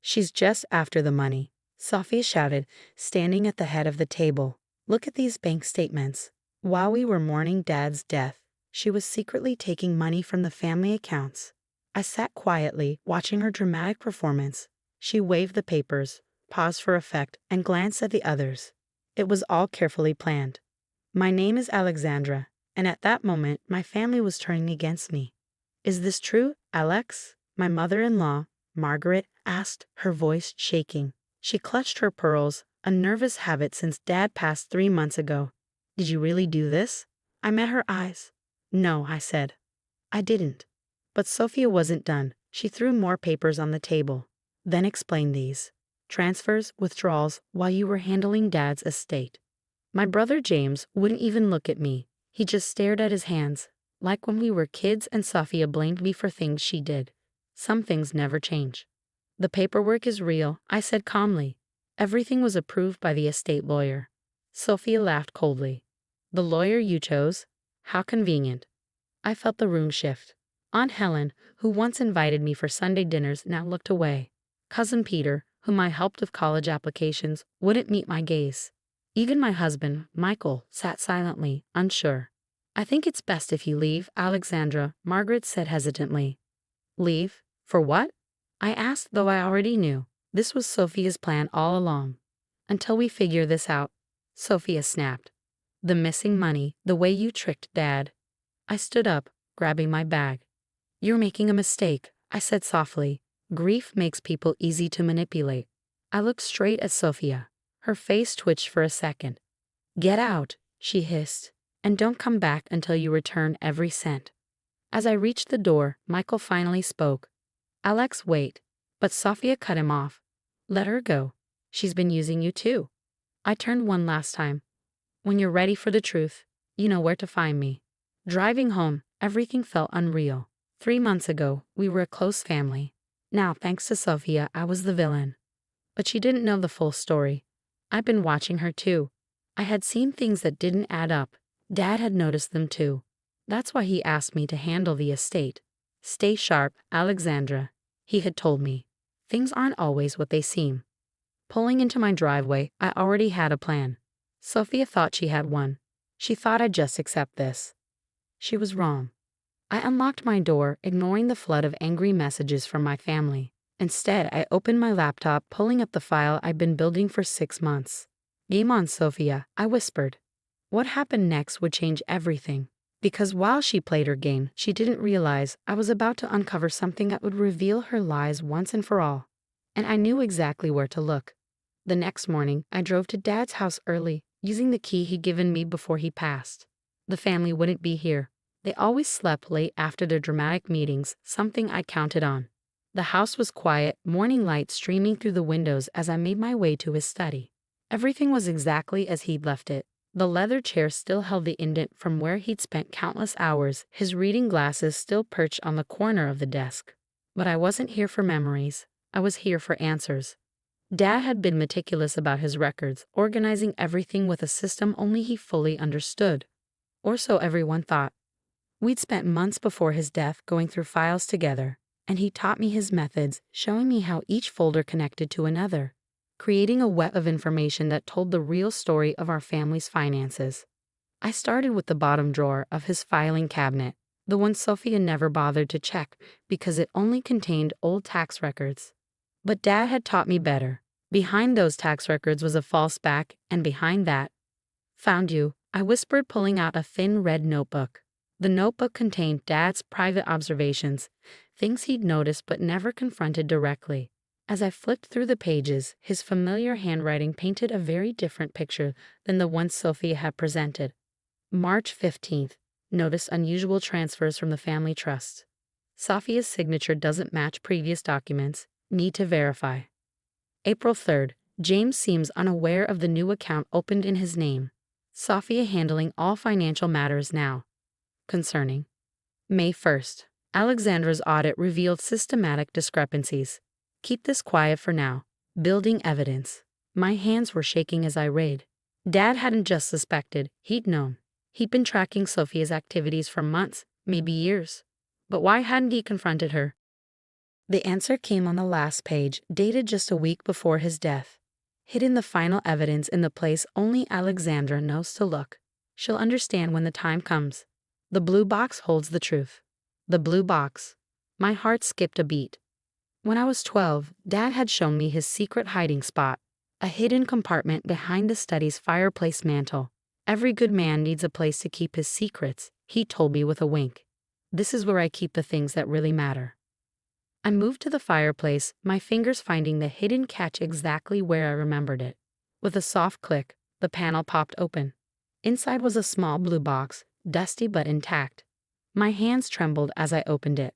She's just after the money, Sophia shouted, standing at the head of the table. Look at these bank statements. While we were mourning Dad's death, she was secretly taking money from the family accounts. I sat quietly, watching her dramatic performance. She waved the papers, paused for effect, and glanced at the others. It was all carefully planned. My name is Alexandra, and at that moment my family was turning against me. Is this true, Alex? My mother-in-law, Margaret, asked, her voice shaking. She clutched her pearls, a nervous habit since Dad passed 3 months ago. Did you really do this? I met her eyes. No, I said. I didn't. But Sophia wasn't done. She threw more papers on the table. Then explained these. Transfers, withdrawals, while you were handling Dad's estate. My brother James wouldn't even look at me. He just stared at his hands, like when we were kids and Sophia blamed me for things she did. Some things never change. The paperwork is real, I said calmly. Everything was approved by the estate lawyer. Sophia laughed coldly. The lawyer you chose? How convenient. I felt the room shift. Aunt Helen, who once invited me for Sunday dinners, now looked away. Cousin Peter, whom I helped with college applications, wouldn't meet my gaze. Even my husband, Michael, sat silently, unsure. I think it's best if you leave, Alexandra, Margaret said hesitantly. Leave? For what? I asked, though I already knew. This was Sophia's plan all along. Until we figure this out, Sophia snapped. The missing money, the way you tricked Dad. I stood up, grabbing my bag. You're making a mistake, I said softly. Grief makes people easy to manipulate. I looked straight at Sophia. Her face twitched for a second. Get out, she hissed, and don't come back until you return every cent. As I reached the door, Michael finally spoke. Alex, wait. But Sophia cut him off. Let her go. She's been using you too. I turned one last time. When you're ready for the truth, you know where to find me. Driving home, everything felt unreal. 3 months ago, we were a close family. Now, thanks to Sophia, I was the villain. But she didn't know the full story. I'd been watching her too. I had seen things that didn't add up. Dad had noticed them too. That's why he asked me to handle the estate. Stay sharp, Alexandra, he had told me. Things aren't always what they seem. Pulling into my driveway, I already had a plan. Sophia thought she had one. She thought I'd just accept this. She was wrong. I unlocked my door, ignoring the flood of angry messages from my family. Instead, I opened my laptop, pulling up the file I'd been building for 6 months. Game on, Sophia, I whispered. What happened next would change everything. Because while she played her game, she didn't realize I was about to uncover something that would reveal her lies once and for all. And I knew exactly where to look. The next morning, I drove to Dad's house early, using the key he'd given me before he passed. The family wouldn't be here. They always slept late after their dramatic meetings, something I counted on. The house was quiet, morning light streaming through the windows as I made my way to his study. Everything was exactly as he'd left it. The leather chair still held the indent from where he'd spent countless hours, his reading glasses still perched on the corner of the desk. But I wasn't here for memories. I was here for answers. Dad had been meticulous about his records, organizing everything with a system only he fully understood. Or so everyone thought. We'd spent months before his death going through files together, and he taught me his methods, showing me how each folder connected to another, creating a web of information that told the real story of our family's finances. I started with the bottom drawer of his filing cabinet, the one Sophia never bothered to check because it only contained old tax records. But Dad had taught me better. Behind those tax records was a false back, and behind that, found you, I whispered, pulling out a thin red notebook. The notebook contained Dad's private observations, things he'd noticed but never confronted directly. As I flipped through the pages, his familiar handwriting painted a very different picture than the one Sophia had presented. March 15th. Notice unusual transfers from the family trust. Sophia's signature doesn't match previous documents. Need to verify. April 3rd. James seems unaware of the new account opened in his name. Sophia handling all financial matters now. Concerning. May 1st. Alexandra's audit revealed systematic discrepancies. Keep this quiet for now. Building evidence. My hands were shaking as I read. Dad hadn't just suspected, he'd known. He'd been tracking Sophia's activities for months, maybe years. But why hadn't he confronted her? The answer came on the last page, dated just a week before his death. Hidden the final evidence in the place only Alexandra knows to look. She'll understand when the time comes. The blue box holds the truth. The blue box. My heart skipped a beat. When I was 12, Dad had shown me his secret hiding spot, a hidden compartment behind the study's fireplace mantel. Every good man needs a place to keep his secrets, he told me with a wink. This is where I keep the things that really matter. I moved to the fireplace, my fingers finding the hidden catch exactly where I remembered it. With a soft click, the panel popped open. Inside was a small blue box, dusty but intact. My hands trembled as I opened it.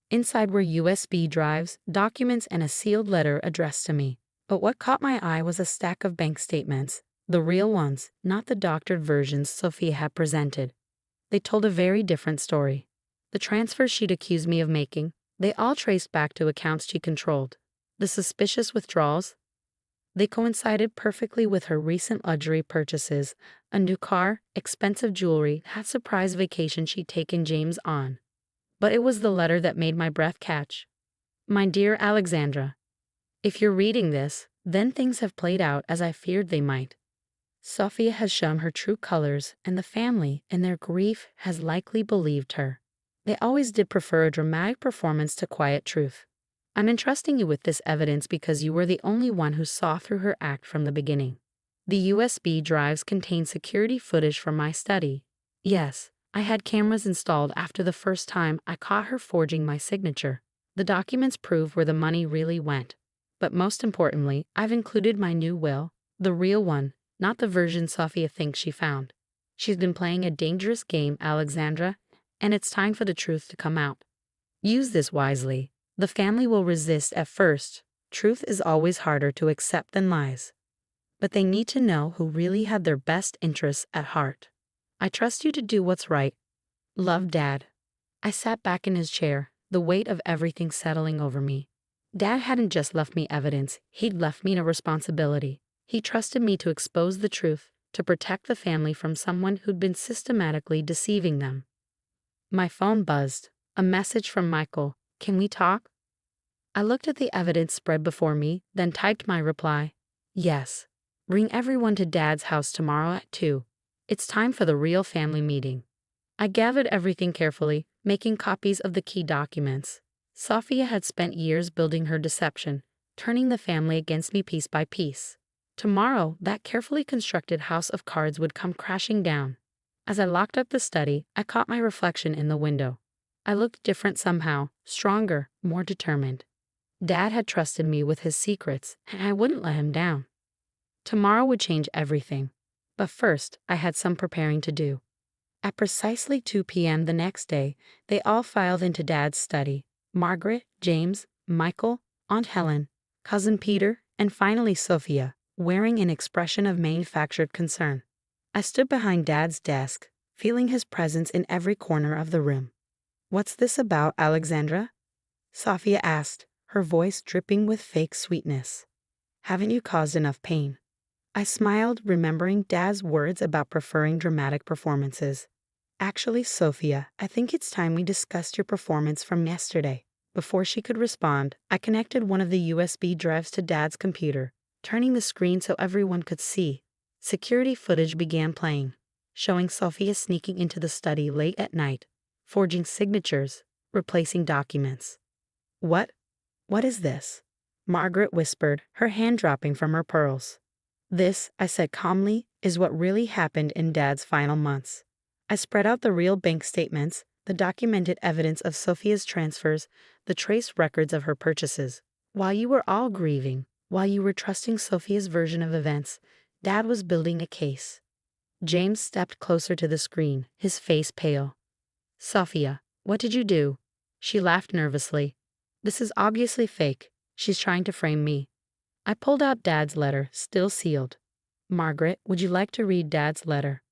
Inside were USB drives, documents, and a sealed letter addressed to me. But what caught my eye was a stack of bank statements, the real ones, not the doctored versions Sophia had presented. They told a very different story. The transfers she'd accused me of making, they all traced back to accounts she controlled. The suspicious withdrawals, they coincided perfectly with her recent luxury purchases, a new car, expensive jewelry, that surprise vacation she'd taken James on. But it was the letter that made my breath catch. My dear Alexandra, if you're reading this, then things have played out as I feared they might. Sophia has shown her true colors, and the family, in their grief, has likely believed her. They always did prefer a dramatic performance to quiet truth. I'm entrusting you with this evidence because you were the only one who saw through her act from the beginning. The USB drives contain security footage from my study. Yes, I had cameras installed after the first time I caught her forging my signature. The documents prove where the money really went. But most importantly, I've included my new will, the real one, not the version Sophia thinks she found. She's been playing a dangerous game, Alexandra, and it's time for the truth to come out. Use this wisely. The family will resist at first. Truth is always harder to accept than lies. But they need to know who really had their best interests at heart. I trust you to do what's right. Love, Dad. I sat back in his chair, the weight of everything settling over me. Dad hadn't just left me evidence, he'd left me a responsibility. He trusted me to expose the truth, to protect the family from someone who'd been systematically deceiving them. My phone buzzed. A message from Michael. Can we talk? I looked at the evidence spread before me, then typed my reply. Yes. Bring everyone to Dad's house tomorrow at 2. It's time for the real family meeting. I gathered everything carefully, making copies of the key documents. Sophia had spent years building her deception, turning the family against me piece by piece. Tomorrow, that carefully constructed house of cards would come crashing down. As I locked up the study, I caught my reflection in the window. I looked different somehow, stronger, more determined. Dad had trusted me with his secrets, and I wouldn't let him down. Tomorrow would change everything. But first, I had some preparing to do. At precisely 2 p.m. the next day, they all filed into Dad's study. Margaret, James, Michael, Aunt Helen, Cousin Peter, and finally Sophia, wearing an expression of manufactured concern. I stood behind Dad's desk, feeling his presence in every corner of the room. What's this about, Alexandra? Sophia asked, her voice dripping with fake sweetness. Haven't you caused enough pain? I smiled, remembering Dad's words about preferring dramatic performances. Actually, Sophia, I think it's time we discussed your performance from yesterday. Before she could respond, I connected one of the USB drives to Dad's computer, turning the screen so everyone could see. Security footage began playing, showing Sophia sneaking into the study late at night, forging signatures, replacing documents. What is this? Margaret whispered, her hand dropping from her pearls. This, I said calmly, is what really happened in Dad's final months. I spread out the real bank statements, the documented evidence of Sophia's transfers, the traced records of her purchases. While you were all grieving, while you were trusting Sophia's version of events, Dad was building a case. James stepped closer to the screen, his face pale. Sophia, what did you do? She laughed nervously. This is obviously fake. She's trying to frame me. I pulled out Dad's letter, still sealed. Margaret, would you like to read Dad's letter?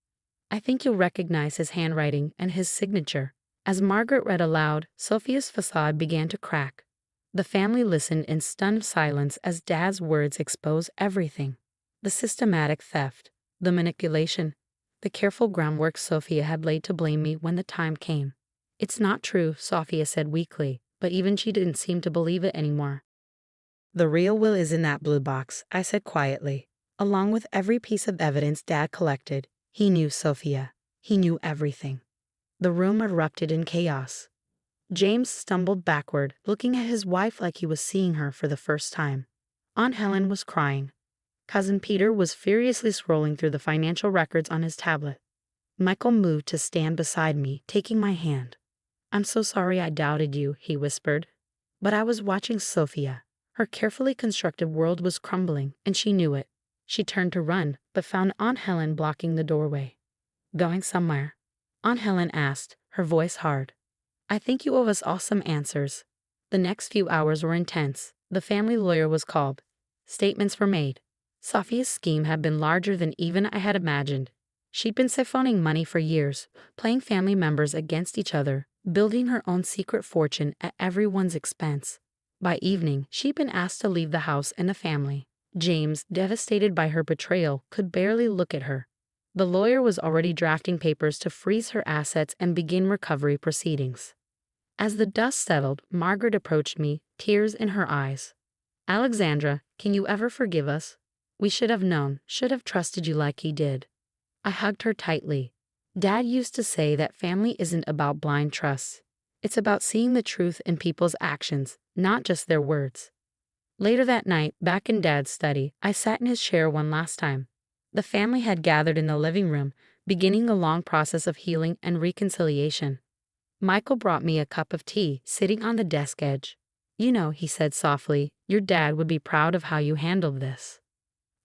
I think you'll recognize his handwriting and his signature. As Margaret read aloud, Sophia's facade began to crack. The family listened in stunned silence as Dad's words exposed everything. The systematic theft, the manipulation, the careful groundwork Sophia had laid to blame me when the time came. It's not true, Sophia said weakly, but even she didn't seem to believe it anymore. The real will is in that blue box, I said quietly. Along with every piece of evidence Dad collected, he knew Sophia. He knew everything. The room erupted in chaos. James stumbled backward, looking at his wife like he was seeing her for the first time. Aunt Helen was crying. Cousin Peter was furiously scrolling through the financial records on his tablet. Michael moved to stand beside me, taking my hand. "I'm so sorry I doubted you," he whispered. But I was watching Sophia. Her carefully constructed world was crumbling, and she knew it. She turned to run, but found Aunt Helen blocking the doorway. "Going somewhere?" Aunt Helen asked, her voice hard. "I think you owe us all some answers." The next few hours were intense. The family lawyer was called. Statements were made. Sophia's scheme had been larger than even I had imagined. She'd been siphoning money for years, playing family members against each other, building her own secret fortune at everyone's expense. By evening, she'd been asked to leave the house and the family. James, devastated by her betrayal, could barely look at her. The lawyer was already drafting papers to freeze her assets and begin recovery proceedings. As the dust settled, Margaret approached me, tears in her eyes. "Alexandra, can you ever forgive us? We should have known, should have trusted you like he did." I hugged her tightly. Dad used to say that family isn't about blind trust. It's about seeing the truth in people's actions, not just their words. Later that night, back in Dad's study, I sat in his chair one last time. The family had gathered in the living room, beginning the long process of healing and reconciliation. Michael brought me a cup of tea, sitting on the desk edge. "You know," he said softly, "your dad would be proud of how you handled this."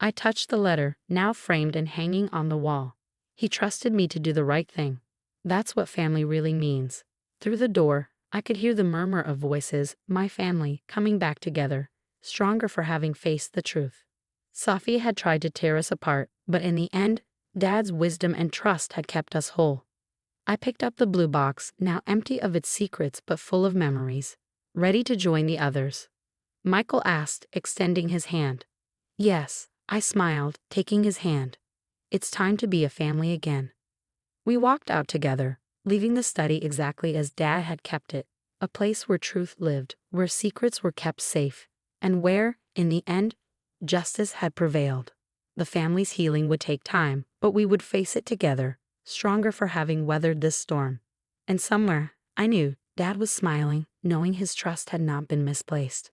I touched the letter, now framed and hanging on the wall. He trusted me to do the right thing. That's what family really means. Through the door, I could hear the murmur of voices, my family, coming back together, stronger for having faced the truth. Sophia had tried to tear us apart, but in the end, Dad's wisdom and trust had kept us whole. I picked up the blue box, now empty of its secrets but full of memories, ready to join the others. Michael asked, extending his hand. "Yes," I smiled, taking his hand. "It's time to be a family again." We walked out together, leaving the study exactly as Dad had kept it, a place where truth lived, where secrets were kept safe, and where, in the end, justice had prevailed. The family's healing would take time, but we would face it together, stronger for having weathered this storm. And somewhere, I knew, Dad was smiling, knowing his trust had not been misplaced.